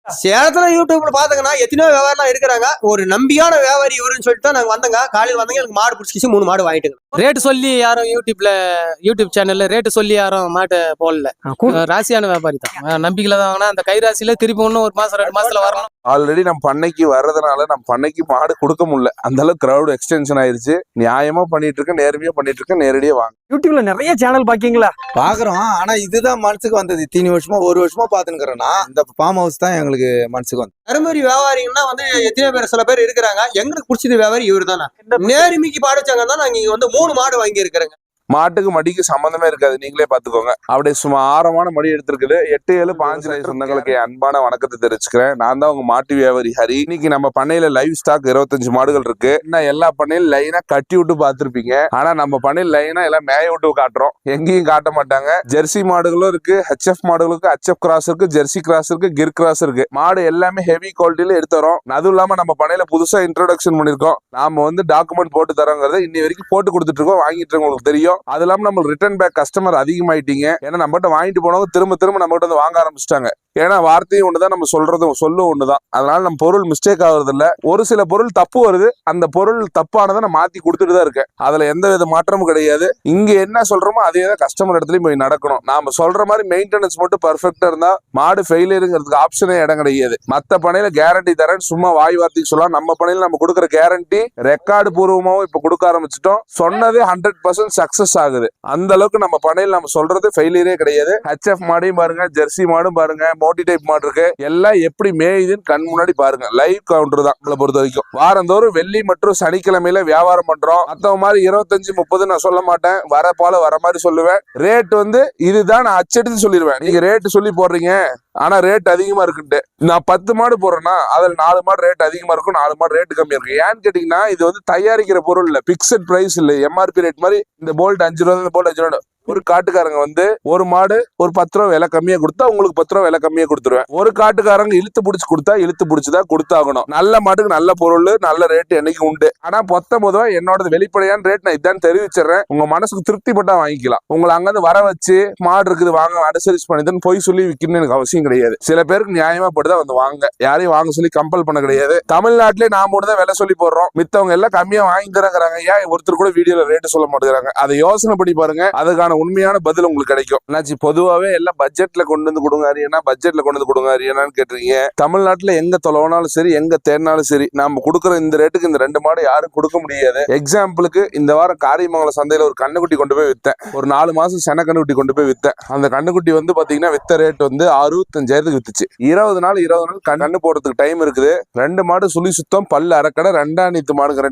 சேலத்துல யூடியூப்ல பாத்தீங்கன்னா எத்தனையோ வியாபாரம் இருக்கிறாங்க. ஒரு நம்பியான வியாபாரி இவருன்னு சொல்லிட்டு தான் நாங்க வந்தங்க. காலையில் வந்தங்க, எனக்கு மாடு பிடிச்சிச்சு, 3 மாடு வாங்கிட்டுங்க. ரேட்டு சொல்லி யாரும் யூடியூப் சேனல்ல ரேட்டு சொல்லி யாரும் மாட்டை போடல. ராசியான வியாபாரி தான், நம்பிக்கையில தான் வாங்கினா அந்த கை ராசியில திருப்பி ஒன்னும் 1 மாசம் 2 மாசத்துல வரணும். ஆல்ரெடி நம்ம பண்ணைக்கு வர்றதுனால நம்ம பண்ணைக்கு மாடு கொடுக்க முடியல. அந்த அளவுக்கு கிரௌட் எக்ஸ்டென்ஷன் ஆயிருச்சு. நியாயமா பண்ணிட்டு இருக்க, நேர்மையா பண்ணிட்டு இருக்க, நேரடியா வாங்க. யூடியூப்ல நிறைய சேனல் பாக்கீங்களா? பாக்குறோம். ஆனா இதுதான் மனசுக்கு வந்தது. 3 வருஷமா 1 வருஷமா பாத்துக்கிறேன்னா இந்த ஃபார்ம் ஹவுஸ் தான் எங்களுக்கு மனசுக்கு வந்து. தருமபுரி வியாபாரிங்கன்னா வந்து எத்தனையோ பேர், சில பேர் இருக்கிறாங்க. எங்களுக்கு பிடிச்சது வியாபாரி இவரு தானே. நேர்மைக்கு பாடிச்சாங்கன்னா நாங்க இங்க வந்து 3 மாடு வாங்கி இருக்கிறேங்க. மாட்டுக்கு மடிக்கு சம்பந்தமே இருக்காது, நீங்களே பாத்துக்கோங்க. அப்படியே சும்மா ஆரமான மடி எடுத்திருக்குது. 8, 7, 5 சொந்தங்களுக்கு அன்பான வணக்கத்தை தெரிவிச்சுக்கிறேன். நான் தான் உங்க மாட்டு வியாபாரி ஹரி. இன்னைக்கு நம்ம பண்ணையில லைவ் ஸ்டாக் 25 மாடுகள் இருக்கு. இன்னும் எல்லா பண்ணையிலும் லைனா கட்டி விட்டு பாத்துருப்பீங்க. ஆனா நம்ம பண்ணையில லைனா எல்லாம் மேய விட்டு காட்டுறோம், எங்கேயும் காட்ட மாட்டாங்க. ஜெர்சி மாடுகளும் இருக்கு, ஹெச்எஃப் மாடுகளுக்கு ஹெச்எஃப் கிராஸ் இருக்கு, ஜெர்சி கிராஸ் இருக்கு, கிர் கிராஸ் இருக்கு. மாடு எல்லாமே ஹெவி குவாலிட்டியில எடுத்து வரோம். அதுவும் இல்லாம நம்ம பண்ணையில புதுசா இன்ட்ரோடக்ஷன் பண்ணிருக்கோம். நாம வந்து டாக்குமெண்ட் போட்டு தரோங்கிறத இன்னி வரைக்கும் போட்டு கொடுத்துட்டு இருக்கோம். வாங்கிட்டு இருக்கவங்களுக்கு தெரியும். அது இல்லாம நம்ம ரிட்டர்ன் பேக் கஸ்டமர் அதிகமாயிட்டீங்க. ஏன்னா நம்மகிட்ட வாங்கிட்டு போனவங்க திரும்ப திரும்ப நம்ம கிட்ட வந்து வாங்க ஆரம்பிச்சிட்டாங்க. ஏன்னா வார்த்தையும் ஒண்ணுதான், நம்ம சொல்லும் ஒண்ணுதான். அதனால நம்ம பொருள் மிஸ்டேக் ஆகுறது இல்ல. ஒரு சில பொருள் தப்பு வருது, அந்த பொருள் தப்பானதை நான் மாத்தி கொடுத்துட்டு தான் இருக்கேன். அதுல எந்த வித மாற்றமும் கிடையாது. இங்க என்ன சொல்றோமோ அதே தான் கஸ்டமர் இடத்துலயும் போய் நடக்கணும். நாம சொல்ற மாதிரி மெயின்டெனன்ஸ் மட்டும் பர்ஃபெக்டா இருந்தா மாடு ஃபெயிலியருங்கிறதுக்கு ஆப்ஷனே இடம் கிடையாது. மத்த பணையில கேரண்டி தரேன் சும்மா வாய் வார்த்தைக்கு சொல்லலாம். நம்ம பணையில நம்ம கொடுக்குற கேரண்டி ரெக்கார்டு பூர்வமாவும் இப்ப கொடுக்க ஆரம்பிச்சிட்டோம். சொன்னது 100% சக்சஸ் ஆகுது. அந்த அளவுக்கு நம்ம பணையில நம்ம சொல்றது ஃபெயிலியரே கிடையாது. ஹெச்எஃப் மாடையும் பாருங்க, ஜெர்சி மாடும் பாருங்க, மோட்டி டைப் மாடு இருக்கு. எல்லாம் எப்படி மேயுதுன்னு கண் முன்னாடி பாருங்க. லைவ் கவுண்டர் தான் நம்மளை பொறுத்த வரைக்கும். வாரந்தோறும் வெள்ளி மற்றும் சனிக்கிழமையில வியாபாரம் பண்றோம். மத்தவங்க மாதிரி 25, 30 நான் சொல்ல மாட்டேன். வர மாதிரி சொல்லுவேன். ரேட் வந்து இதுதான் நான் அச்சடித்து சொல்லிடுவேன். நீங்க ரேட் சொல்லி போடுறீங்க, ஆனா ரேட் அதிகமா இருக்குன்ட்டு. நான் 10 மாடு போடுறேன்னா அதுல 4 மாடு ரேட் அதிகமா இருக்கும், 4 மாடு ரேட் கம்மியா இருக்கு. ஏன்னு கேட்டீங்கன்னா இது வந்து தயாரிக்கிற பொருள் இல்ல, பிக்சட் பிரைஸ் இல்ல, எம்ஆர்பி ரேட் மாதிரி. இந்த போல்ட் 5 ரூபா, இந்த போல்ட் 5 ரூபா. ஒரு காட்டுக்காரங்க வந்து ஒரு மாடு ஒரு 10 ரூபா விலை கம்மியா கொடுத்தா உங்களுக்கு 10 ரூபா விலை கம்மியா கொடுத்துருவேன். ஒரு காட்டுக்காரங்க இழுத்து பிடிச்சி கொடுத்தா இழுத்து பிடிச்சுதான் கொடுத்தாகணும். நல்ல மாட்டுக்கு நல்ல பொருள், நல்ல ரேட் என்னைக்கு உண்டு. ஆனா 19 என்னோட வெளிப்படையான ரேட் நான் இதான் தெரிவிச்சிடறேன். உங்க மனசுக்கு திருப்திப்பட்டா வாங்கிக்கலாம். உங்களை அங்கிருந்து வர வச்சு மாடு இருக்குது வாங்க அனுசரிச்சு பண்ணிதான் போய் சொல்லி விற்கணும்னு எனக்கு அவசியம் கிடையாது. சில பேருக்கு நியாயமா பட்டுதான் வந்து வாங்க, யாரையும் வாங்க சொல்லி கம்பல் பண்ண கிடையாது. தமிழ்நாட்டிலே நான் மட்டும் தான் விலை சொல்லி போடுறோம், மித்தவங்க எல்லாம் கம்மியா வாங்கி தராங்க. ஏன் ஒருத்தர் கூட வீடியோல ரேட்டு சொல்ல மாட்டேங்கிறாங்க? அதை யோசனை பண்ணி பாருங்க, அதுக்கான உண்மையான பதில் உங்களுக்கு கிடைக்கும். என்னாச்சு பொதுவாவே எல்லாம் பட்ஜெட்ல கொண்டு வந்து கொடுங்க அரியனா, பட்ஜெட்ல கொண்டு வந்து கொடுங்க அரியனான்னு கேட்டுறீங்க. தமிழ்நாட்டுல எங்க தொலைவனாலும் சரி, எங்க தேடினாலும் சரி, நாம கொடுக்குற இந்த ரேட்டுக்கு இந்த 2 மாடு யாரும் கொடுக்க முடியாது. எக்ஸாம்பிளுக்கு இந்த வாரம் காரியமங்கலம் சந்தையில ஒரு கண்ணுக்குட்டி கொண்டு போய் வித்தேன். ஒரு 4 மாசம் சென கண்ணுக்குட்டி கொண்டு போய் வித்தேன். அந்த கண்ணுக்குட்டி வந்து பாத்தீங்கன்னா வித்த ரேட் வந்து 65,000 வித்துச்சு. 20 நாள் கண்ணு போடுறதுக்கு டைம் இருக்குது. 2 மாடு சுழி சுத்தம், பல்லு அரைக்கடை, 2ஆம் நீத்து மாடுங்க.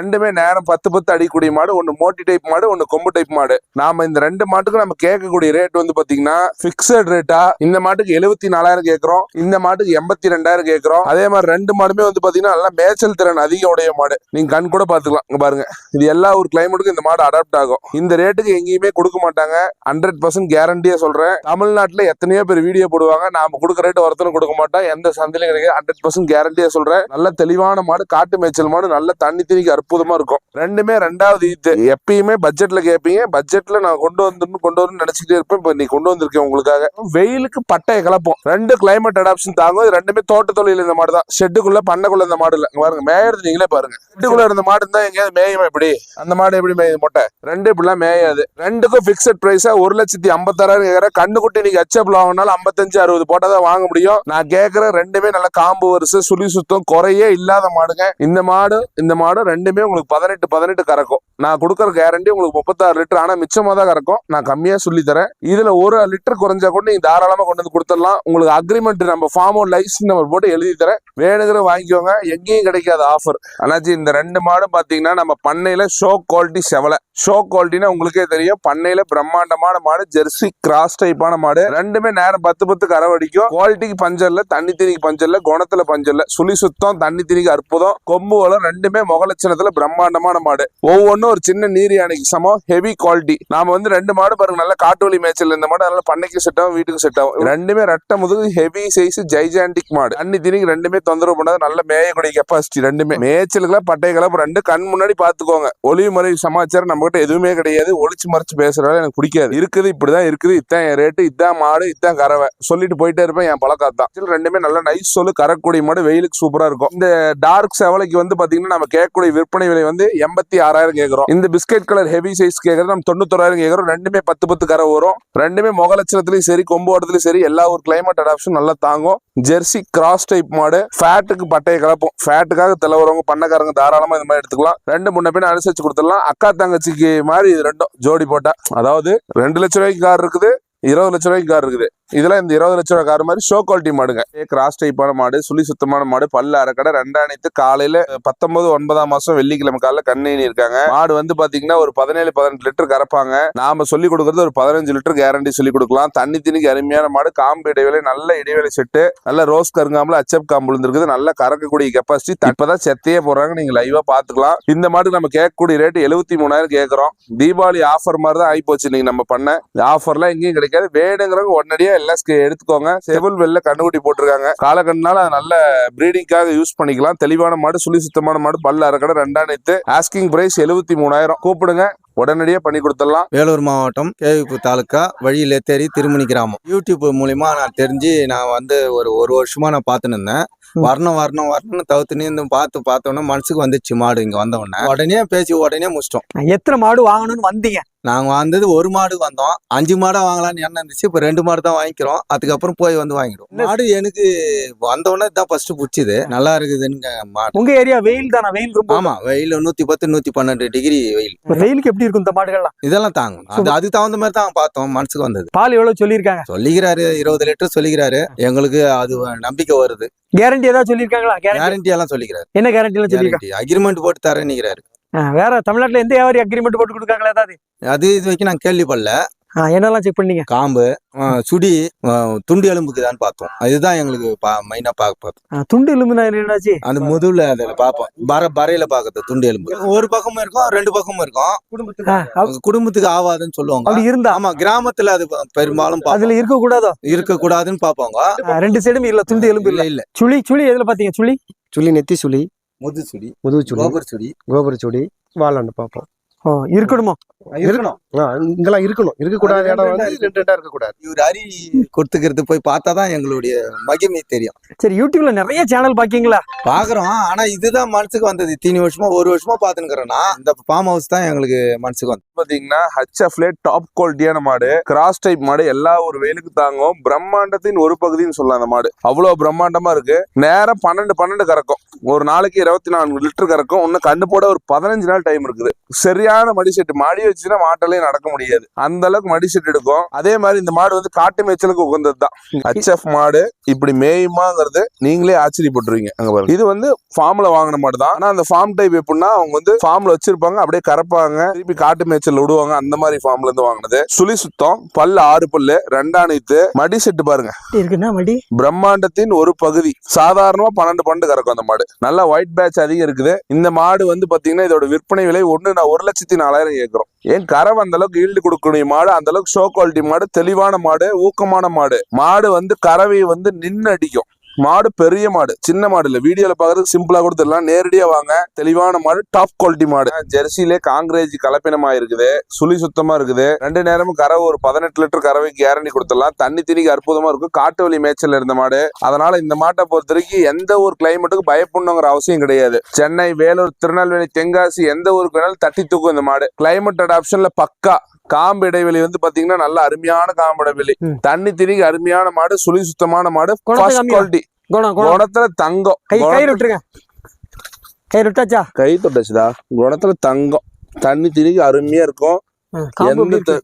ரெண்டுமே நேரம் 10 அடிக்கூடிய மாடு. ஒன்னு மோட்டி டைப் மாடு, ஒன்னு கொம்பு டைப் மாடு. நாம இந்த 2 மாட்டுக்கு நம்ம கேட்கக்கூடிய ரேட் வந்து பாத்தீங்கன்னா பிக்சட் ரேட்டா. இந்த மாட்டுக்கு 74,000 கேட்கிறோம், இந்த மாட்டுக்கு 82,000 கேட்கிறோம். அதே மாதிரி 2 மாடுமே வந்து பாத்தீங்கன்னா நல்லா மேய்ச்சல் திறன் அதிக உடைய மாடு. நீங்க கண் கூட பாத்துக்கலாம் பாருங்க. இது எல்லா ஒரு கிளைமேட்டுக்கும் இந்த மாடு அடாப்ட் ஆகும். இந்த ரேட்டுக்கு எங்கேயுமே கொடுக்க மாட்டாங்க. 100% கேரண்டியா சொல்றேன். தமிழ்நாட்டுல எத்தனையோ பேர் வீடியோ போடுவாங்க, நாம கொடுக்க ரேட் ஒருத்தரும் கொடுக்க மாட்டோம். எந்த சந்தையிலும் கிடையாது. 100% கேரண்டியா சொல்றேன். நல்ல தெளிவான மாடு, காட்டு மேய்ச்சல் மாடு, நல்ல தண்ணி திணிக்கு அற்புதமா இருக்கும். ரெண்டுமே 2வது ஈத்து. எப்பயுமே பட்ஜெட்ல கேட்பீங்க, பட்ஜெட்ல நான் கொண்டு வந்து நினைச்சுட்டே இருப்பேன். இப்ப நீ கொண்டு வந்திருக்கேன் உங்களுக்காக. வெயிலுக்கு பட்டைய கிளப்போம். 2 கிளைமேட் அடாப்ஷன் தாங்கும். 2மே தோட்ட தொழில் இந்த மாடு தான். ஷெட்டுக்குள்ள பண்ணக்குள்ள இந்த மாடு இல்ல. பாருங்க மேயறது நீங்களே பாருங்க. ஷெட்டுக்குள்ள இருந்த மாடு இருந்தா எங்கேயாவது மேயுமா? இப்படி அந்த மாடு எப்படி மேயுது? மொட்டை 2 இப்படிலாம் மேயாது. 2க்கும் பிக்சட் பிரைஸா 1,56,000 கேட்கற. கண்ணுக்குட்டி நீங்க அச்சப்ல வாங்கினாலும் 55, 60 போட்டாதான் வாங்க முடியும். நான் கேட்கற 2மே நல்ல காம்பு வரிசை, சுழி சுத்தம் குறையே இல்லாத மாடுங்க. இந்த மாடு 2மே உங்களுக்கு 18 கறக்கும். நான் கொடுக்கற கேரண்டி உங்களுக்கு 36 லிட்டர். ஆனா மிச்சமா தான் கறக்கும். நான் கம்மியா சொல்லி தரேன். இதுல 1 லிட்டர் குறைஞ்சா கூட நீங்க தாராளமா கொண்டு வந்து கொடுத்துடலாம். உங்களுக்கு அக்ரிமெண்ட் நம்ம ஃபார்ம் லைசன்ஸ் நம்பர் போட்டு எழுதி தரேன். வேணுங்கிற வாங்கிக்கோங்க. எங்கேயும் கிடைக்காத ஆஃபர். ஆனாச்சு இந்த 2 மாடு பாத்தீங்கன்னா நம்ம பண்ணையில ஷோ குவாலிட்டி செவலை. ஷோ குவாலிட்டினா உங்களுக்கே தெரியும். பண்ணையில பிரம்மாண்டமான மாடு, ஜெர்சி கிராஸ் டைப்பான மாடு. 2மே நேரம் 10 கரவடிக்கும். குவாலிட்டிக்கு பஞ்சல்ல, தண்ணி திணிக்கு பஞ்சல்ல, குணத்துல பஞ்சல்ல, சுழி சுத்தம், தண்ணி திணிக்கு அற்புதம். கொம்பு வளம் 2மே முகலட்சணத்துல பிரம்மாண்டமான மாடு. ஒவ்வொன்றும் இன்னொரு சின்ன நீர் யானைக்கு சமம், ஹெவி குவாலிட்டி. நாம வந்து 2 மாடு பாருங்க, நல்ல காட்டு வழி மேய்ச்சல். இந்த மாடு நல்ல பண்ணைக்கு செட் ஆகும், வீட்டுக்கு செட் ஆகும். ரெண்டுமே ரெட்டை முதுகு, ஹெவி சைஸ், ஜைஜாண்டிக் மாடு. தண்ணி திணிக்கு ரெண்டுமே தொந்தரவு பண்ணாது, நல்ல மேயக்கூடிய கெப்பாசிட்டி. ரெண்டுமே மேய்ச்சலுக்குல பட்டை கலப்பு ரெண்டு கண் முன்னாடி பாத்துக்கோங்க. ஒளிவு முறை சமாச்சாரம் நம்ம கிட்ட எதுவுமே கிடையாது. ஒளிச்சு மறைச்சு பேசுறதால எனக்கு பிடிக்காது. இருக்குது இப்படிதான் இருக்குது, இதான் என் ரேட்டு, இதான் மாடு, இதான் கறவை சொல்லிட்டு போயிட்டே இருப்பேன். என் பழக்காத்தான். ரெண்டுமே நல்ல நைஸ் சொல்லு, கறக்கூடிய மாடு, வெயிலுக்கு சூப்பரா இருக்கும். இந்த டார்க் செவலைக்கு வந்து பாத்தீங்கன்னா நம்ம கேட்கக்கூடிய விற்பனை விலை வந்து 86,000 கேட்கறோம். இந்த பிஸ்கட் கலர் ஹெவி சைஸ் கேட்கறது நம்ம 91,000 கேட்கறோம். ரெண்டுமே 10 கரை வரும். ரெண்டுமே முக லட்சணத்திலயும் சரி, கொம்பு ஓட்டத்திலயும் சரி, எல்லா ஒரு கிளைமேட் அடாப்ஷன் நல்லா தாங்கும். ஜெர்சி கிராஸ் டைப் மாடு, ஃபேட்டுக்கு பட்டையை கலப்போம். ஃபேட்டுக்காக தலைவரவங்க பண்ணக்காரங்க தாராளமா இந்த மாதிரி எடுத்துக்கலாம். 2 முன்ன பின்ன அனுசரிச்சு கொடுத்துடலாம். அக்கா தங்கச்சிக்கு மாதிரி இது ரெண்டும் ஜோடி போட்டா, அதாவது 2 லட்சம் ரூபாய்க்கு கார் இருக்குது, 20 லட்சம் ரூபாய்க்கு கார் இருக்குது. இதெல்லாம் இந்த 20 லட்சம் ரூபாய் கார் மாதிரி ஷோ குவாலிட்டி மாடுங்க. கிராஸ் டைப்பான மாடு, சுழி சுத்தமான மாடு, பல்லு அரைக்கடை, ரெண்டாணித்து. காலையில 19/9 வெள்ளிக்கிழமை காலையில கண்ணேணி இருக்காங்க. மாடு வந்து பாத்தீங்கன்னா ஒரு 17-18 லிட்டர் கறப்பாங்க. நாம சொல்லி கொடுக்கறது ஒரு 15 லிட்டர் கேரண்டி சொல்லி கொடுக்கலாம். தண்ணி திணிக்கு அருமையான மாடு, காம்பு இடைவேளை நல்ல இடைவேளை செட்டு, நல்ல ரோஸ் கருங்காம்புல அச்சப் காம்பு இருக்குது, நல்ல கறக்கக்கூடிய கெப்பாசிட்டி. இப்பதான் செத்தையே போடுறாங்க, நீங்க லைவா பாத்துக்கலாம். இந்த மாடு நம்ம கேட்கக்கூடிய ரேட் 73,000 கேட்கறோம். தீபாவளி ஆஃபர் மாதிரி தான் ஆயிப்போச்சு நீங்க நம்ம பண்ண ஆஃபர்லாம் எங்கேயும் கிடைக்காது. வேணுங்கிறவங்க உடனடியா எல்லாம் எடுத்துக்கோங்க. செவில் வெள்ள கண்ணுக்குட்டி போட்டிருக்காங்க. காலக்கண்ணால நல்ல பிரீடிங்காக யூஸ் பண்ணிக்கலாம். தெளிவான மாடு, சுழி சுத்தமான மாடு, பல்லு அரைக்கடை, ரெண்டாணித்து. Asking price 73,000. கூப்பிடுங்க, உடனடியா பண்ணி கொடுத்துடலாம். வேலூர் மாவட்டம் கேவிப்பு தாலுக்கா வழியிலேத்தேரி திருமணி கிராமம். யூடியூப் மூலியமா நான் தெரிஞ்சு நான் வந்து ஒரு வருஷமா நான் பார்த்துன்னு இருந்தேன். வரணும்னு தவிர்த்துன்னு பார்த்தோன்னே மனசுக்கு வந்துச்சு மாடு. இங்க வந்தவொடனே உடனே பேசி உடனே முடிச்சிட்டோம். எத்தனை மாடு வாங்கணும்னு வந்தீங்க? நாங்க வந்தது ஒரு மாடு வந்தோம், 5 மாடா வாங்கலாம்னு எண்ணம் இருந்துச்சு. இப்ப 2 மாடு தான் வாங்கிக்கிறோம். அதுக்கப்புறம் போய் வந்து வாங்கிடுவோம். மாடு எனக்கு வந்தவொடனே தான் ஃபர்ஸ்ட் பிடிச்சது, நல்லா இருக்குதுன்னு மாடு. உங்க ஏரியா வெயில் தானே? வெயில் ரொம்ப. ஆமா, வெயில் 110-112 டிகிரி வெயில். வெயிலுக்கு எப்படி இருக்கும் இந்த மாடுகள்லாம்? இதெல்லாம் தாங்கும். அது தகுந்த மாதிரி தான் பார்த்தோம், மனசுக்கு வந்தது. பால் எவ்வளவு சொல்லியிருக்காங்க? சொல்லிக்கிறாரு 20 லிட்டர் சொல்லிக்கிறாரு. எங்களுக்கு அது நம்பிக்கை வருது. கேரண்டி ஏதாவது சொல்லியிருக்காங்களா? கேரண்டி எல்லாம் சொல்லிக்கிறாரு. என்ன கேரண்டி எல்லாம் சொல்லியிருக்காங்க? அக்ரிமெண்ட் போட்டு தரேன்னுக்கிறாரு. வேற தமிழ்நாட்டுல எந்த வியாபாரி அக்ரிமெண்ட் போட்டு கொடுக்காங்களா ஏதாவது? அது இது வரைக்கும் நான் கேள்விப்படல. என்னெல்லாம் செக் பண்ணீங்க? காம்பு, சுடி, துண்டு எலும்புக்குதான்னு பார்த்தோம். அதுதான் எங்களுக்கு மெயினா பார்த்தோம். துண்டு எலும்புனா என்னாச்சு? அந்த முதுகுல அதில் பார்ப்போம், பறையில பார்க்கறது துண்டு எலும்பு. ஒரு பக்கமும் இருக்கும், 2 பக்கமும் இருக்கும். குடும்பத்துக்கு ஆவாதுன்னு சொல்லுவாங்க. அப்படி இருந்தா? ஆமா, கிராமத்துல அது பெரும்பாலும் அதுல இருக்க கூடாதோ? இருக்கக்கூடாதுன்னு பார்ப்பாங்க. 2 சைடும் இல்ல, துண்டு எலும்பு இல்ல. சுழி எதுல பாத்தீங்க? சுழி நெத்தி சுழி, முதுகு சுழி, கோபுர சுழி, வாழாண்டு பார்ப்போம். இருக்கணுமா? இருக்கணும். இங்கெல்லாம் இருக்கணும். இருக்கக்கூடாத இடம் வந்து 2 இருக்கக்கூடாது. இவர் அரி கொடுத்துக்கிறது போய் பார்த்தாதான் எங்களுடைய மகிமை தெரியும். சரி, யூடியூப்ல நிறைய சேனல் பாக்கீங்களா? பாக்குறோம். ஆனா இதுதான் மனசுக்கு வந்தது. 3 வருஷமா 1 வருஷமா பாத்துக்கிறேன்னா இந்த ஃபார்ம் ஹவுஸ் தான் எங்களுக்கு மனசுக்கு வந்து. பாத்தீங்கன்னா HFல டாப் குவாலிட்டியான மாடு, கிராஸ் டைப் மாடு, எல்லா ஒரு வேலுக்கு தாங்கும். பிரம்மாண்டத்தின் ஒரு பகுதின்னு சொல்லலாம். அந்த மாடு அவ்வளவு பிரம்மாண்டமா இருக்கு. நேரம் 12 கறக்கும். ஒரு நாளைக்கு 24 லிட்டர் கறக்கும். இன்னும் கண்ணு போட ஒரு 15 நாள் டைம் இருக்குது. சரியான மடி செட்டு. மாடி வச்சுன்னா மாட்டாலே நடக்க முடியாது, அந்த அளவுக்கு மடி செட் எடுக்கும். அதே மாதிரி இந்த மாடு வந்து காட்டு மேய்ச்சலுக்கு உகந்தது தான். HF மாடு இப்படி மேயுமாங்கிறது நீங்களே ஆச்சரியப்பட்டுருவீங்க. அங்க பாருங்க, இது வந்து ஃபார்ம்ல வாங்கின மாடு தான். ஆனா அந்த ஃபார்ம் டைப் எப்படின்னா அவங்க வந்து ஃபார்ம்ல வச்சிருப்பாங்க, அப்படியே கறப்பாங்க, திருப்பி காட்டு மேய்ச்சல் விடுவாங்க. அந்த மாதிரி ஃபார்ம்ல இருந்து வாங்கினது. சுழி சுத்தம், பல்லு 6 பல்லு, ரெண்டாணித்து. மடி செட்டு பாருங்க, பிரம்மாண்டத்தின் ஒரு பகுதி. சாதாரணமா 12 கறக்கும் அந்த மாடு. நல்லா ஒயிட் பேட்ச் அதிகம் இருக்குது. இந்த மாடு வந்து பாத்தீங்கன்னா இதோட விற்பனை விலை நான் 1,04,000 கேட்கிறோம். ஏன் கறவை அந்த அளவுக்கு ஈல்டு கொடுக்கக்கூடிய மாடு, அந்த அளவுக்கு ஷோ குவாலிட்டி மாடு, தெளிவான மாடு, ஊக்கமான மாடு. மாடு வந்து கறவையை வந்து நின்று அடிக்கும். மாடு பெரிய மாடு, சின்ன மாடு இல்ல. வீடியோல பாக்குறதுக்கு சிம்பிளா கொடுத்துடலாம், நேரடியா வாங்க. தெளிவான மாடு, டாப் குவாலிட்டி மாடு. ஜெர்சிலே காங்கிரேஜ் கலப்பினமா இருக்குது, சுழி சுத்தமா இருக்குது. 2 நேரமும் கறவை ஒரு 18 லிட்டர் கறவை கேரண்டி கொடுத்துடலாம். தண்ணி திணிக்கு அற்புதமா இருக்கும். காட்டு வழி மேய்ச்சல் இருந்த மாடு. அதனால இந்த மாட்டை பொறுத்த வரைக்கும் எந்த ஒரு கிளைமேட்டுக்கு பயப்படணுங்கிற அவசியம் கிடையாது. சென்னை, வேலூர், திருநெல்வேலி, தென்காசி எந்த ஊருக்கு வேணாலும் தட்டி தூக்கும் இந்த மாடு. கிளைமேட் அடாப்ஷன்ல பக்கா. காம்பு இடைவெளி வந்து பாத்தீங்கன்னா நல்ல அருமையான காம்பு இடைவெளி. தண்ணி திணிக்கு அருமையான மாடு, சுழி சுத்தமான மாடு, ஃபர்ஸ்ட் குவாலிட்டி. குணத்துல தங்கம். கை தொட்டாச்சுதா. குணத்துல தங்கம். தண்ணி திணிக்கு அருமையா இருக்கும்.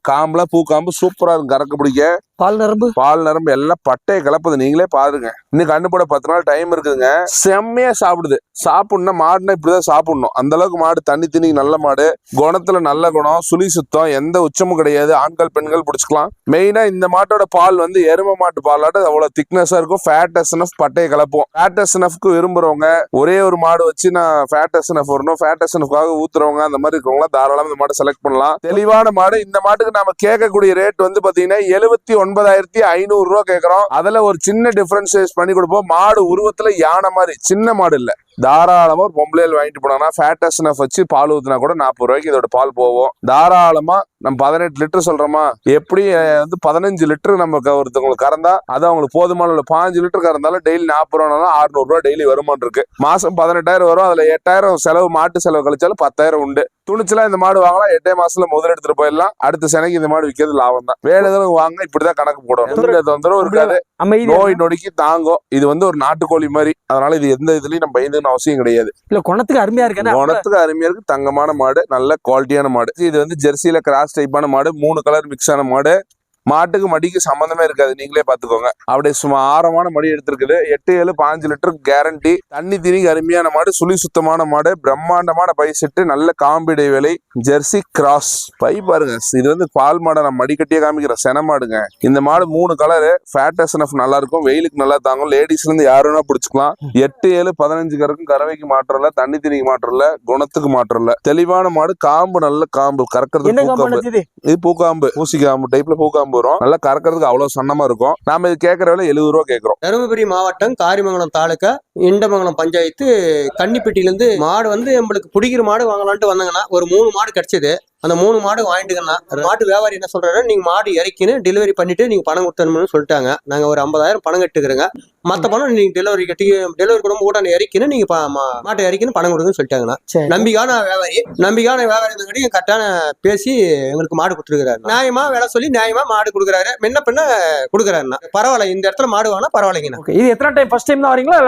காம்புல பூ காம்பு சூப்பரா இருக்கும். கறக்க பிடிக்க பால் நரம்பு பால் நரம்பு எல்லாம் பட்டையை கலப்புது, நீங்களே பாருங்க. இன்னும் கண்ணு போட 10 நாள் டைம் இருக்குதுங்க. செம்மையா சாப்பிடுது. சாப்பிடணும் மாடுனா இப்படிதான் சாப்பிடணும். அந்த அளவுக்கு மாடு தண்ணி திணி நல்ல மாடு, குணத்துல நல்ல குணம், சுழி சுத்தம், எந்த உச்சமும் கிடையாது. ஆண்கள் பெண்கள் பிடிச்சிக்கலாம். மெயினா இந்த மாட்டோட பால் வந்து எருமை மாட்டு பாலாட்ட அவ்வளவு திக்னஸா இருக்கும். ஃபேட் எஸ்என்எஃப் பட்டையை கலப்போம். ஃபேட் எஸ்என்எஃப்க்கு விரும்புறவங்க, ஒரே ஒரு மாடு வச்சு நான் ஃபேட் எஸ்என்எஃப் வரணும், ஃபேட் எஸ்என்எஃப்காக ஊத்துறவங்க, அந்த மாதிரி இருக்கவங்க தாராளமா இந்த மாட்டை செலக்ட் பண்ணலாம். தெளிவான மாடு. இந்த மாட்டுக்கு நாம கேட்கக்கூடிய ரேட் வந்து பாத்தீங்கன்னா 79,500 ரூபா கேட்கறோம். அதுல ஒரு சின்ன டிஃபரன்சியேட் பண்ணி கொடுப்போம். மாடு உருவத்துல யானை மாதிரி, சின்ன மாடு இல்ல. தாராளமா ஒரு பொம்பளையில் வாங்கிட்டு போனாங்கன்னா ஃபேட் எஸ்என்எஃப் வச்சு பால் ஊத்துனா கூட 40 ரூபாய்க்கு இதோட பால் போவோம். தாராளமா நம்ம 18 லிட்டர் சொல்றோமா, எப்படி வந்து 15 லிட்டர் நம்ம ஒருத்தவங்களுக்கு கறந்தா அது அவங்களுக்கு போதுமான 5 லிட்டர் கறந்தாலும் டெய்லி 40 ரூபானாலும் 600 ரூபாய் டெய்லி வருமானம் இருக்கு. மாசம் 18,000 வரும். அதுல 8,000 செலவு, மாட்டு செலவு கழிச்சாலும் 10,000 உண்டு. துணிச்சலா இந்த மாடு வாங்கலாம். 8 மாசத்துல முதல் எடுத்துட்டு போயிடலாம். அடுத்த சனைக்கு இந்த மாடு விற்கிறது லாபம் தான். வேணுதலும் வாங்க, இப்படிதான் கணக்கு போடணும். எந்த தொந்தரவும் இருக்காது. நோய் நொடிக்கு தாங்கும். இது வந்து ஒரு நாட்டுக்கோழி மாதிரி. அதனால இது எந்த இதுலயும் நம்ம பயந்துக்கணும் அவசியம் கிடையாது. இல்ல குணத்துக்கு அருமையா இருக்கு. குணத்துக்கு அருமையா இருக்கு. தங்கமான மாடு, நல்ல குவாலிட்டியான மாடு. இது வந்து ஜெர்சியில கிராஸ் டைப்பான மாடு, 3 கலர் மிக்ஸ் ஆன மாடு. மாட்டுக்கு மடிக்கு சம்பந்தமே இருக்காது, நீங்களே பாத்துக்கோங்க. அப்படியே சும்மா ஆரமான மடி எடுத்திருக்குது. 8, 7, 5 லிட்டர் கேரண்டி. தண்ணி திணிக்கு அருமையான மாடு, சுழி சுத்தமான மாடு, பிரம்மாண்டமான பை செட்டு, நல்ல காம்பிடை வேலை, ஜெர்சி கிராஸ் பை பாருங்க. இது வந்து பால் மாடை நான் மடிக்கட்டியே காமிக்கிறேன். சென மாடுங்க. இந்த மாடு 3 கலரு. ஃபேட் எஸ்என்எஃப் நல்லா இருக்கும், வெயிலுக்கு நல்லா தாங்கும். லேடிஸ்ல இருந்து யாருன்னா பிடிச்சிக்கலாம். 8, 7, 15 கறக்கும். கறவைக்கு மாற்றம் இல்ல, தண்ணி திணிக்கு மாற்றம் இல்ல, குணத்துக்கு மாற்றம் இல்ல. தெளிவான மாடு. காம்பு நல்ல காம்பு, கறக்கிறது பூக்காம்பு. இது பூக்காம்பு, ஊசி காம்பு டைப்ல பூக்காம்பு வரும். நல்லா கறக்கிறதுக்கு அவ்வளவு சன்னமா இருக்கும். நாம இது கேட்கற விலை 70 ரூபா கேட்கிறோம். தருமபுரி மாவட்டம் காரிமங்கலம் தாலுக்கா இண்டமங்கலம் பஞ்சாயத்து கன்னிப்பட்டியிலிருந்து மாடு வந்து நம்மளுக்கு பிடிக்கிற மாடு வாங்கலான்ட்டு வந்தாங்கன்னா ஒரு 3 மாடு கிடைச்சது. அந்த 3 மாடு வாங்கிட்டுங்கன்னா மாட்டு வியாபாரி என்ன சொல்றாரு, நீங்க மாடு இறக்கின்னு டெலிவரி பண்ணிட்டு நீங்க பணம் கொடுத்தணும்னு சொல்லிட்டாங்க. நாங்க ஒரு 50,000 பணம் கட்டுக்கிறோங்க. மத்த பணம் நீங்க டெலிவரி குடும்ப கூட இறக்கின்னு நீங்க மாட்டை இறக்கின்னு பணம் கொடுக்குன்னு சொல்லிட்டாங்கன்னா நம்பிக்கையான வியாபாரி கரெக்டான பேசி எங்களுக்கு மாடு கொடுத்துருக்காரு. நியாயமா வேலை சொல்லி நியாயமா மாடு கொடுக்குறாரு. முன்ன பின்ன கொடுக்குறாருன்னா பரவாயில்ல. இந்த இடத்துல மாடு வாங்கினா பரவாயில்லைங்கண்ணா. இது எத்தனை டைம் ஃபர்ஸ்ட் டைம் தான் வரீங்களா?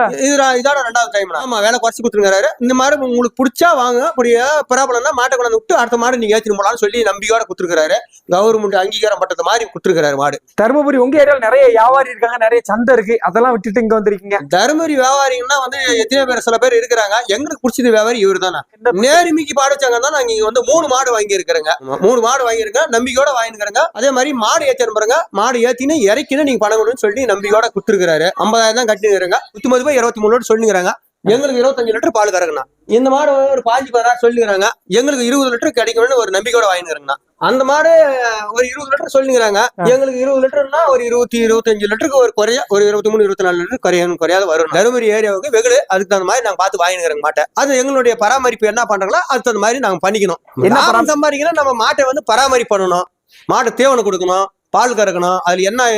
இதோட 2வது டைம். ஆமா, வேலை குறைச்சு கொடுத்துருக்காரு. இந்த மாதிரி உங்களுக்கு பிடிச்சா வாங்க, அப்படியே பரவாயில்லன்னா மாட்டை கொண்டு விட்டு அடுத்த மாடு நீங்க ஏற்றிட்டு சொல்லி நம்பிக்கையோட கொடுத்துருக்காரு. கவர்மெண்ட் அங்கீகாரம் பட்டது மாதிரி கொடுத்துருக்காரு மாடு. தருமபுரி உங்க ஏரியால நிறைய வியாபாரி இருக்காங்க, நிறைய சந்தை இருக்கு. அதெல்லாம் விட்டுட்டு இங்க வந்திருக்கீங்க. தருமபுரி வியாபாரிங்கன்னா வந்து எத்தனை பேர், சில பேர் இருக்கிறாங்க. எங்களுக்கு பிடிச்சது வியாபாரி இவரு தானே. நேர்மைக்கு பாடுச்சாங்கன்னா நாங்க இங்க வந்து 3 மாடு வாங்கி இருக்கிறேங்க. 3 மாடு வாங்கியிருக்கேன், நம்பிக்கையோட வாங்கிருக்கிறேங்க. அதே மாதிரி மாடு ஏற்றி பாருங்க, மாடு ஏத்தின்னு இறக்கின்னு நீங்க பணம் கொடுன்னு சொல்லி நம்பிக்கையோட கொடுத்துருக்காரு. 50,000 தான் கட்டினுங்கிறாங்க. 23 ரூபாய் சொல்லுங்கிறாங்க. எங்களுக்கு 25 லிட்டர் பால் கறக்குண்ணா. இந்த மாடு ஒரு 15-16 சொல்லுங்கிறாங்க. எங்களுக்கு 20 லிட்டர் கிடைக்கும்னு ஒரு நம்பிக்கையோட வாங்கிருக்காங்கண்ணா. அந்த மாடு ஒரு 20 லிட்டர் சொல்லுங்கிறாங்க. எங்களுக்கு 20 லிட்டர்னா ஒரு 20-25 லிட்டருக்கு ஒரு குறைய ஒரு 23-24 லிட்டர் குறையாத வரும். தருமபுரி ஏரியாவுக்கு வெகுடு. அதுக்கு தகுந்த மாதிரி நாங்க பார்த்து வாங்கிக்கிறோங்க மாட்டை. அது எங்களுடைய பராமரிப்பு என்ன பண்றாங்களோ அதுக்கு தகுந்த மாதிரி நாங்க பண்ணிக்கணும். என்ன சம்பாதிக்கணும், நம்ம மாட்டை வந்து பராமரிப்பு பண்ணணும். மாட்டு தேவனை கொடுக்கணும், பால் கறக்கணும். அதுல என்ன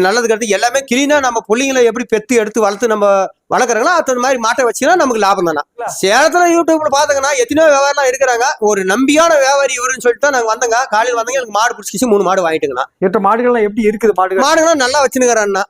நல்லது கருத்து எல்லாமே கிளீனா நம்ம பிள்ளைங்களை எப்படி பெத்து எடுத்து வளர்த்து நம்ம வளர்க்குறாங்களோ அந்த மாதிரி மாட்டை வச்சுன்னா நமக்கு லாபம் தானே. சேலத்துல யூடியூப்ல பாத்தீங்கன்னா எத்தனையோ வியாபாரம் இருக்கிறாங்க. ஒரு நம்பிக்கையான வியாபாரி இவருன்னு சொல்லிட்டு தான் நாங்க வந்தங்க. காலையில் வந்தங்க, எனக்கு மாடு பிடிச்சிச்சு 3 மாடு வாங்கிட்டுங்கண்ணா. 8 மாடுகள்லாம் எப்படி இருக்குது? மாடுகள்லாம் நல்லா வச்சுனுங்கிறான்னா.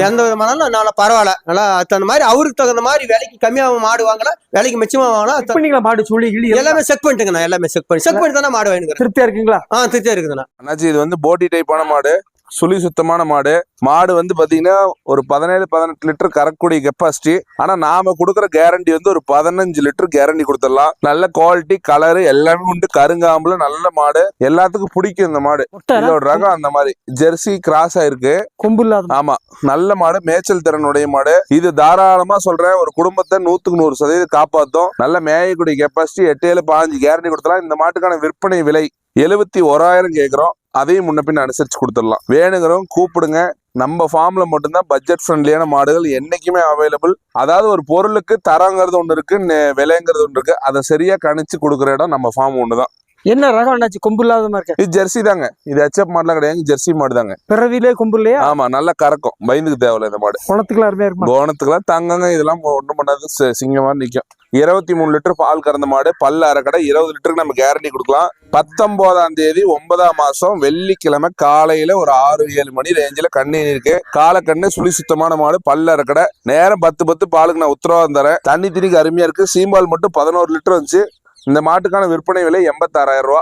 எந்த விதமான நல்லா பரவாயில்ல. நல்லா அந்த மாதிரி அவருக்கு தகுந்த மாதிரி விலைக்கு கம்மியாக மாடு வாங்கல, விலைக்கு மிச்சமா வாங்கலாம். மாடு சுழி எல்லாமே செக் பண்ணிட்டுங்கண்ணா. எல்லாமே செக் பண்ணி தானே மாடு வாங்கிக்கிறேன். திருப்தியா இருக்குங்களா? திருப்தியா இருக்குதுண்ணா. அண்ணாச்சி, இது வந்து போட்டி டைப்பான மாடு, சுழி சுத்தமான மாடு. மாடு வந்து பாத்தீங்கன்னா ஒரு 17-18 லிட்டர் கறக்கூடிய கெப்பாசிட்டி. ஆனா நாம கொடுக்குற கேரண்டி வந்து ஒரு 15 லிட்டர் கேரண்டி கொடுத்துடலாம். நல்ல குவாலிட்டி, கலரு எல்லாமே உண்டு. கருங்காம்புல நல்ல மாடு, எல்லாத்துக்கும் பிடிக்கும் இந்த மாடு. இதோட ரகம் அந்த மாதிரி ஜெர்சி கிராஸ் ஆயிருக்கு, கொம்பு இல்லாத. ஆமா, நல்ல மாடு, மேய்ச்சல் திறனுடைய மாடு. இது தாராளமா சொல்றேன், ஒரு குடும்பத்தை 100% காப்பாத்தும். நல்ல மேயக்கூடிய கெப்பாசிட்டி. 8, 7, 5 கேரண்டி கொடுத்தலாம். இந்த மாட்டுக்கான விற்பனை விலை 71,000 கேட்கிறோம். அதையும் முன்ன பின்ன அனுசரிச்சு கொடுத்துடலாம். வேணுங்கிறவங்க கூப்பிடுங்க. நம்ம ஃபார்ம்ல மட்டும்தான் பட்ஜெட் ஃப்ரெண்ட்லியான மாடுகள் என்னைக்குமே அவைலபிள். அதாவது ஒரு பொருளுக்கு தரங்கிறது ஒண்ணு இருக்கு, விலைங்கிறது ஒண்ணு இருக்கு. அதை சரியா கணிச்சு கொடுக்குற இடம் நம்ம ஃபார்ம் ஒண்ணுதான். என்ன ரகம் என்னாச்சு? கொம்பு இல்லாத மாதிரி இருக்கு. இது ஜெர்சி தாங்க. இது ஹெச்எப் மாடுலாம் கிடையாது, ஜெர்சி மாடு தாங்க. பிறவிலே கொம்பு இல்லையா? ஆமா, நல்லா கறக்கும். பயந்துக்கு தேவையில்ல. இந்த மாடு குணத்துக்குலாம் அருமையா இருக்கும். குணத்துக்குலாம் தங்கங்க. இதெல்லாம் ஒண்ணும் பண்ணாது, சிங்கமா நிற்கும். 23 லிட்டர் பால் கறந்த மாடு, பல்லு அரைக்கடை. 20 லிட்டருக்கு நம்ம கேரண்டி கொடுக்கலாம். 19ஆம் தேதி 9ஆம் மாசம் வெள்ளிக்கிழமை காலையில ஒரு 6-7 மணி ரேஞ்சில கண்ணு இருக்கு. காலக்கண்ணு, சுழி சுத்தமான மாடு, பல்லு அரைக்கடை. நேரம் 10 பாலுக்கு நான் உத்தரவாதம் தரேன். தண்ணி திணிக்கு அருமையா இருக்கு. சீம்பால் மட்டும் 11 லிட்டர் வந்துச்சு. இந்த மாட்டுக்கான விற்பனை விலை 86,000 ரூபா.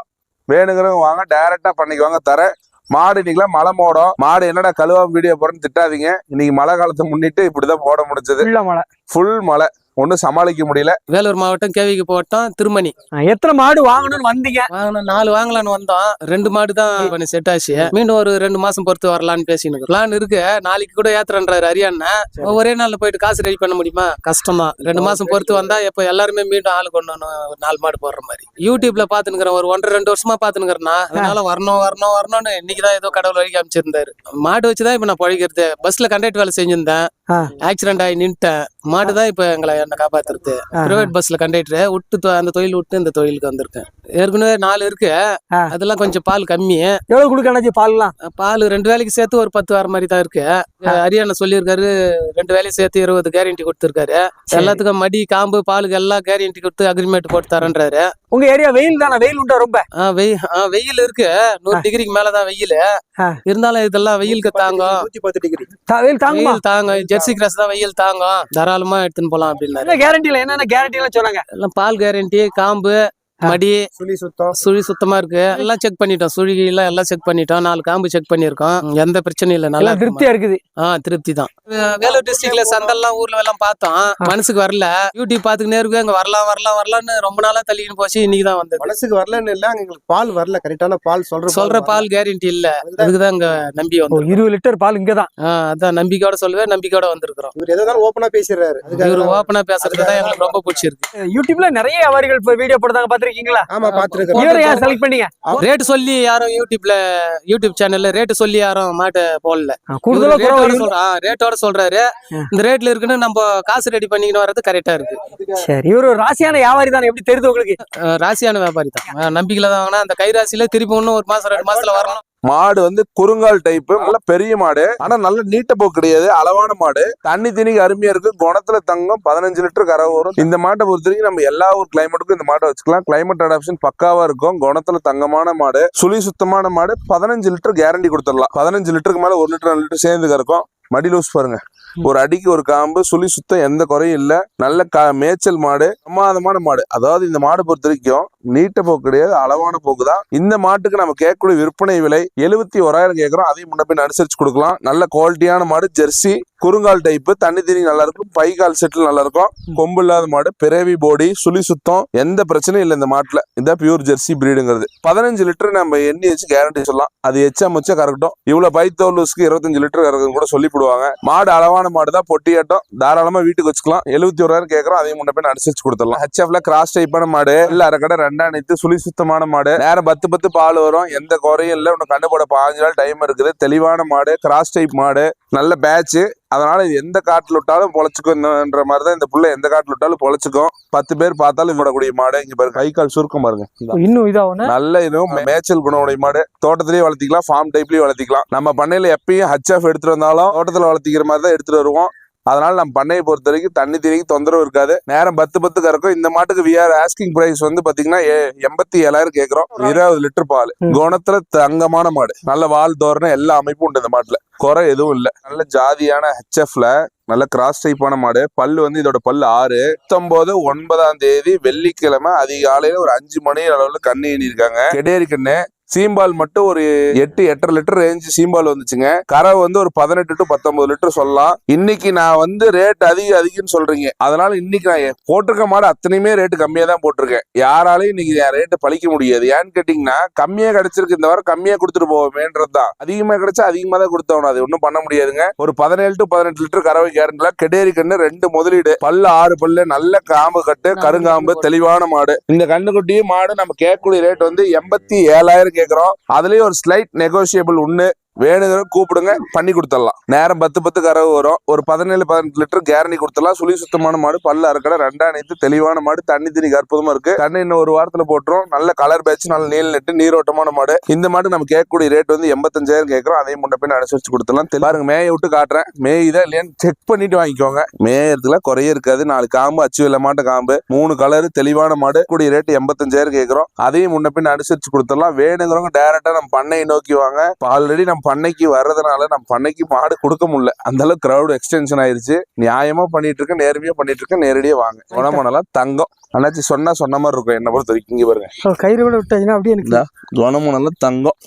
வேணுங்கிறவங்க வாங்க, டைரக்டா பண்ணிக்குவாங்க. தரேன். மாடு இன்னைக்குலாம் மழை மோடம். மாடு என்னடா கழுவாம வீடியோ போறேன்னு திட்டாதீங்க. இன்னைக்கு மழை காலத்தை முன்னிட்டு இப்படிதான் போட முடிஞ்சது. ஃபுல் மழை, ஒன்னும் சமாளிக்க முடியல. வேலூர் மாவட்டம் கேவிக்கு போட்டோம் திருமணி. எத்தனை மாடு வாங்கணும்னு வந்தீங்க? வாங்கணும் 4 வாங்கலான்னு வந்தோம். 2 மாடு தான் கொஞ்சம் செட் ஆச்சு. மீண்டும் ஒரு 2 மாசம் பொறுத்து வரலான்னு பேசினு பிளான் இருக்கு. நாளைக்கு கூட ஏத்துறன்றாரு ஹரியானா. ஒரே நாள்ல போயிட்டு காசு ரெடி பண்ண முடியுமா? கஷ்டம் தான். 2 மாசம் பொறுத்து வந்தா இப்ப எல்லாருமே மீண்டும் ஆளு கொண்டு 4 மாடு போடுற மாதிரி யூடியூப்ல பாத்துனுக்கிறேன். ஒரு 1.5-2 வருஷமா பாத்துனுக்கிறேன்னா, அதனால வரணும்னு இன்னைக்குதான் ஏதோ கடவுள் வரைக்கும் அமைச்சிருந்தாரு. மாடு வச்சுதான் இப்ப நான் பழகிறது. பஸ்ல கண்டக்டர் வேலை செஞ்சிருந்தேன். ஆக்சிடென்ட் ஆகி நின்ட்டேன். மாடுதான் இப்ப என்ன காப்பாத்துறது. பிரைவேட் பஸ்ல கண்டக்டர் விட்டு அந்த தொழில் விட்டு இந்த தொழிலுக்கு வந்திருக்கேன். ஏற்கனவே 4 இருக்கு. அதெல்லாம் கொஞ்சம் பால் கம்மி. எவ்வளவு கொடுக்கணும் பால்லாம்? பால் 2 வேலைக்கு சேர்த்து ஒரு 10 வர மாதிரி தான் இருக்கு. ஹரியானா சொல்லியிருக்காரு 2 வேலைக்கு சேர்த்து 20 கேரண்டி கொடுத்துருக்காரு. எல்லாத்துக்கும் மடி காம்பு பாலுக்கு எல்லாம் கேரண்டி கொடுத்து அக்ரிமெண்ட் போட்டு தரேன்றாரு. உங்க ஏரியா வெயில் தானே? வெயில் உண்டா ரொம்ப? வெயில் இருக்கு. 100 டிகிரிக்கு மேலதான் வெயில். இருந்தாலும் இதெல்லாம் வெயிலுக்கு தாங்கும். 110 டிகிரி வெயில் தாங்கும். ஜெர்சி கிராஸ் தான் வெயில் தாங்கும். தாராளமா எடுத்துன்னு போலாம் அப்படின்னா. கேரண்டில என்னென்ன கேரண்டி எல்லாம் சொன்னாங்க? எல்லாம் பால் கேரண்டி, காம்பு, மடி, சுழி சுத்தமா இருக்கு. எல்லாம் செக் பண்ணிட்டோம். சுழி எல்லாம் செக் பண்ணிட்டோம். 4 காம்பு செக் பண்ணிருக்கோம். எந்த பிரச்சனையும் இல்ல. நல்லா திருப்தியா இருக்குது. திருப்தி தான். வேலூர் டிஸ்ட்ரிக்ட்ல சந்தெல்லாம் ஊர்ல எல்லாம் பார்த்தோம். மனசுக்கு வரல. யூடியூப் பாத்துக்கிட்டே இருக்கு. அங்க வரலாம்னு ரொம்ப நாளா தள்ளின்னு போச்சு. இன்னைக்குதான் வந்து மனசுக்கு வரலன்னு இல்ல, எங்களுக்கு பால் வரல. கரெக்டான பால் சொல்ற பால் கேரண்டி இல்ல. அதுக்குதான் இங்க நம்பி வந்து 20 லிட்டர் பால் இங்கதான். அதான் நம்பிக்கையோட சொல்லுவேன். நம்பிக்கையோட வந்திருக்கிறோம். இவர் எதாவது ஓப்பனா பேசுறாரு. இவர் ஓப்பனா பேசுறதுதான் எங்களுக்கு ரொம்ப பிடிச்சிருக்கு. யூடியூப்ல நிறைய வியாபாரிகள் வீடியோ போடுறாங்க. பாத்திருக்கீங்களா? ஆமா, பாத்துருக்கேன். இவரை ஏன் செலக்ட் பண்ணீங்க? ரேட் சொல்லி யாரும் யூடியூப் சேனல்ல ரேட் சொல்லி யாரும் மாட்டை போடல. ரேட்டோட சொல்றாரு. இந்த ரேட்ல இருக்குன்னு நம்ம காசு ரெடி பண்ணிக்கணும் வர்றது கரெக்டா இருக்கு. சரி, இவரு ஒரு ராசியான வியாபாரி தானே? எப்படி தெரியுது உங்களுக்கு? ராசியான வியாபாரி தான். நம்பிக்கையில தான் வாங்கினா. அந்த கை ராசியில திருப்பி இன்னும் 1 மாசம் 2 மாசத்துல வரணும். மாடு வந்து குறுங்கால் டைப், நல்ல பெரிய மாடு. ஆனா நல்ல நீட்ட போக்கு கிடையாது, அளவான மாடு. தண்ணி திணிக்கு அருமையா இருக்கு. குணத்துல தங்கம். 15 லிட்டர் கறவை வரும். இந்த மாட்டை பொறுத்த வரைக்கும் நம்ம எல்லா ஒரு கிளைமேட்டுக்கும் இந்த மாட்டை வச்சுக்கலாம். கிளைமேட் அடாப்ஷன் பக்காவா இருக்கும். குணத்துல தங்கமான மாடு, சுழி சுத்தமான மாடு. 15 லிட்டர் கேரண்டி கொடுத்துடலாம். 15 லிட்டருக்கு மேல 1 லிட்டர் 2 லிட்டர் சேர்ந்து கறக்கும். மடி லூஸ் பாருங்க. ஒரு அடிக்கு ஒரு காம்பு, சுழி சுத்தம் எந்த குறையும் இல்ல. நல்ல மேய்ச்சல் மாடு, பிரமாதமான மாடு. அதாவது இந்த மாடு பொறுத்த வரைக்கும் நீட்ட போக்கு கிடையாது, அளவான போக்கு தான். இந்த மாட்டுக்கு நம்ம கேட்கக்கூடிய விற்பனை விலை 71,000 கேட்கறோம். அதையும் முன்னப்பின் அனுசரிச்சு கொடுக்கலாம். நல்ல குவாலிட்டியான மாடு, ஜெர்சி, குறுங்கால் டைப்பு, தண்ணி தண்ணி நல்லா இருக்கும். பைகால் செட்டில் நல்லா இருக்கும். கொம்பு இல்லாத மாடு, பிறவி போடி, சுழி சுத்தம் எந்த பிரச்சனையும் இல்லை இந்த மாட்டுல. இதான் பியூர் ஜெர்சி பிரீடுங்கிறது. 15 லிட்டர் நம்ம எண்ணி வச்சு கேரண்டி சொல்லலாம். அது எச்சா முச்சா கரெக்டும். இவ்வளவு பைத்தோலுஸ்க்கு 25 லிட்டர் கறக்குன்னு கூட சொல்லிவிடுவாங்க. மாடு அளவான மாடுதான், பொட்டியாட்டம். தாராளமா வீட்டுக்கு வச்சுக்கலாம். 71,000 கேட்கறோம். அதையும் முன்னப்பின் அனுசரிச்சு கொடுத்துடலாம். HFல கிராஸ் டைப்பான மாடு, இல்ல அரைக்கடை 2 அணைத்து, சுழி சுத்தமான மாடு. நேரம் 10 பால் வரும். எந்த குறையும் இல்லை. உனக்கு கண்டு போட 15 நாள் டைம் இருக்குது. தெளிவான மாடு, கிராஸ் டைப் மாடு, நல்ல பேட்ச். அதனால இது எந்த காட்டுல விட்டாலும் பொழைச்சுக்கும்ன்ற மாதிரிதான் இந்த புள்ள. எந்த காட்டுல விட்டாலும் பொழைச்சுக்கும். 10 பேர் பார்த்தாலும் விடக்கூடிய மாடு. இங்க பாருங்க, கை கால் சுருக்கம் பாருங்க. இன்னும் இதாகும். நல்ல இதுவும் மேய்ச்சல் குணமுடைய மாடு. தோட்டத்திலேயே வளர்த்திக்கலாம், ஃபார்ம் டைப்லயும் வளர்த்திக்கலாம். நம்ம பண்ணையில எப்பயும் HF எடுத்துட்டு வந்தாலும் தோட்டத்துல வளர்த்திக்கிற மாதிரி தான் எடுத்துட்டு வருவோம். அதனால நம்ம பண்ணையை பொறுத்த வரைக்கும் தண்ணி தீனிக்கு தொந்தரவு இருக்காது. நேரம் 10 கறக்கும். இந்த மாட்டுக்கு விஆர் ஆஸ்கிங் பிரைஸ் வந்து பாத்தீங்கன்னா 87,000 கேட்கறோம். 20 லிட்டர் பால். குணத்துல தங்கமான மாடு. நல்ல வால் தோரணம் எல்லா அமைப்பும் உண்டு இந்த மாட்டுல. குறை எதுவும் இல்ல. நல்ல ஜாதியான HFல நல்ல கிராஸ் டைப்பான மாடு. பல்லு வந்து இதோட பல்லு 6. 19/9 வெள்ளிக்கிழமை அதிகாலையில ஒரு 5 மணி அளவுல கண்ணு எண்ணிருக்காங்க. கெடேரி கண்ணு. சீம்பால் மட்டும் ஒரு 8-8.5 லிட்டர் ரேஞ்சு சீம்பால் வந்துச்சுங்க. கறவை வந்து ஒரு 18 to 19 லிட்டர் சொல்லலாம். இன்னைக்கு நான் வந்து ரேட் அதிகம்னு சொல்றீங்க. அதனால இன்னைக்கு நான் போட்டிருக்க மாடு அத்தனையுமே ரேட்டு கம்மியா தான் போட்டிருக்கேன். யாராலையும் இன்னைக்கு என் ரேட்டு பழிக்க முடியாது. ஏன்னு கேட்டீங்கன்னா, கம்மியா கிடைச்சிருக்கு, இந்த வாரம் கம்மியா கொடுத்துட்டு போவோமேன்றதுதான். அதிகமா கிடைச்சா அதிகமா தான் கொடுத்தவனும். அது ஒன்றும் பண்ண முடியாதுங்க. ஒரு 17 to 18 லிட்டர் கறவை கேரண்டில. கெடேரி கண்ணு 2 முதலீடு. பல்லு 6 பல்லு. நல்ல காம்பு கட்டு, கருங்காம்பு, தெளிவான மாடு. இந்த கண்ணுக்குட்டியும் மாடு நம்ம கேட்கக்கூடிய ரேட் வந்து 87,000 கேட்கிறோம். அதுலயும் ஒரு ஸ்லைட் நெகோசியபிள் ஒண்ணு வேணுங்கிற கூப்பிடுங்க, பண்ணி கொடுத்துடலாம். நேரம் 10 கறவை வரும். ஒரு 17-18 லிட்டர் கேரண்டி கொடுத்துடலாம். சுழி சுத்தமான மாடு, பல்லு அரைக்கடை, 2 அணைத்து, தெளிவான மாடு. தண்ணி தீனிக்கு அற்புதமா இருக்கு. கண்ணு இன்னும் ஒரு வாரத்துல போட்டுரும். நல்ல கலர் பேட்ச், நல்ல நீல் நெட்டு, நீரோட்டமான மாடு. இந்த மாடு நம்ம கேட்கக்கூடிய ரேட் வந்து 85,000 கேட்கறோம். அதையும் முன்னப்பின் அனுசரிச்சு கொடுத்துடலாம். பாருங்க, மேய விட்டு காட்டுறேன். மேய்தான் இல்லையான்னு செக் பண்ணிட்டு வாங்கிக்கோங்க. மேயறதுல குறைய இருக்காது. 4 காம்பு, அச்சு வெள்ள மாட்ட காம்பு, 3 கலரு, தெளிவான மாடு. கூடிய ரேட் 85,000 கேட்கறோம். அதையும் முன்னப்பின் அனுசரிச்சு கொடுத்துடலாம். வேணுங்கிறவங்க டைரக்டா நம்ம பண்ணையை நோக்கி வாங்க. ஆல்ரெடி நம்ம பண்ணைக்கு வர்றதுனால நம்ம பண்ணைக்கு மாடு கொடுக்க முடியல. அந்த அளவுக்கு கிரௌட் எக்ஸ்டென்ஷன் ஆயிருச்சு. நியாயமா பண்ணிட்டு இருக்க, நேர்மையா பண்ணிட்டு இருக்க, நேரடியா வாங்க. குணமனலாம் தங்கம். அண்ணாச்சி சொன்ன மாதிரி இருக்கும். என்ன பொறுத்த வரைக்கும் இங்க பாருங்க, கயிறு கூட விட்டாச்சுன்னா அப்படியே குணமனலாம் தங்கம்.